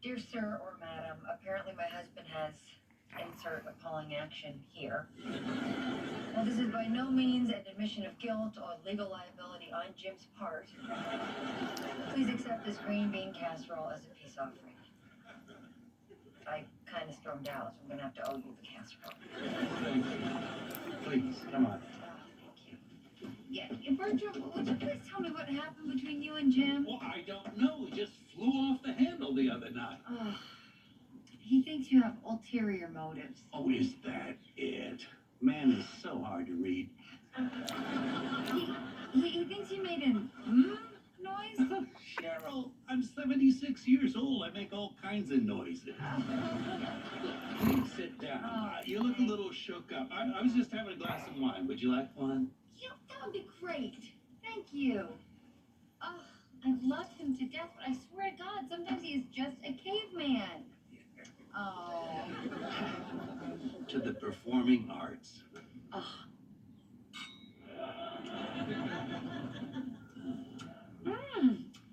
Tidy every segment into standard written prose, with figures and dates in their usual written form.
Dear sir or madam, apparently my husband has insert appalling action here. Now, this is by no means an admission of guilt or legal liability on Jim's part. Please accept this green bean casserole as a peace offering. I kind of stormed out, so I'm going to have to owe you the casserole. Please, come on. Thank you. Yeah, Bertram, would you please tell me what happened between you and Jim? Well, I don't know. He just flew off the handle the other night. Oh, he thinks you have ulterior motives. Oh, is that it? Man is so hard to read. He thinks you made an noise? Cheryl, I'm 76 years old. I make all kinds of noises. Please sit down. You look a little shook up. I was just having a glass of wine. Would you like one? Yeah, that would be great. Thank you. Oh, I love him to death, but I swear to God, sometimes he is just a caveman. Oh. To the performing arts. Oh.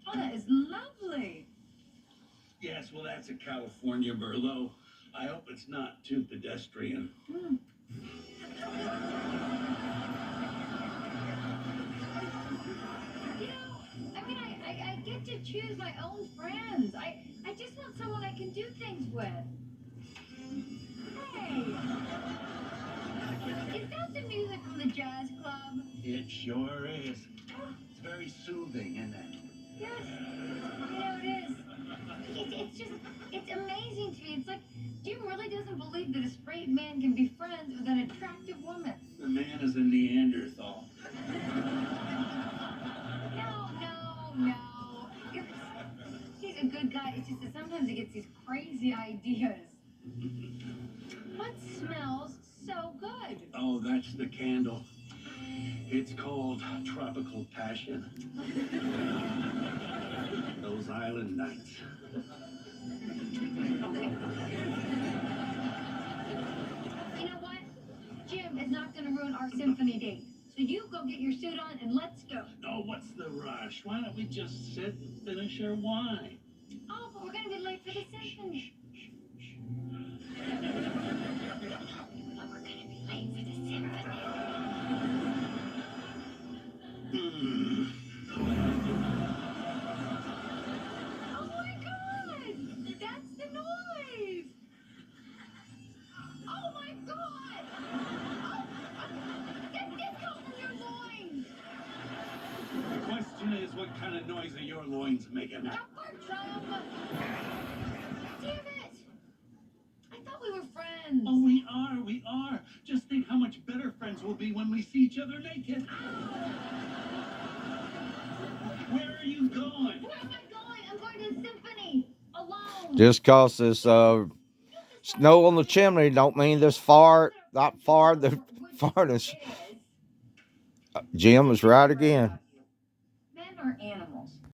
Oh, that is lovely. Yes, well, that's a California Merlot. I hope it's not too pedestrian. Mm. I get to choose my own friends. I just want someone I can do things with. Hey! Is that the music from the jazz club? It sure is. It's very soothing, isn't it? Yes. It is. It's amazing to me. It's like Jim really doesn't believe that a straight man can be friends with an attractive woman. The man is a Neanderthal. No. He's a good guy. It's just that sometimes he gets these crazy ideas. What smells so good? Oh, that's the candle. It's called Tropical Passion. Those island nights. Okay. You know what? Jim is not going to ruin our symphony date. So you go get your suit on and let's go. Oh, what's the rush? Why don't we just sit and finish our wine? Oh, but we're going to be late for the symphony. But we're going to be late for the symphony. Oh my God! That's the noise! Oh my God! Get over your loins! The question is, what kind of noise are your loins making? Bertram! Damn it! I thought we were friends. Oh, we are. Just think how much better friends we'll be when we see each other naked. Where are you going? Where am I going? I'm going to the symphony. Alone. Just cause this snow on the chimney don't mean this far, that far, the farthest. Jim was right again. Men are animals.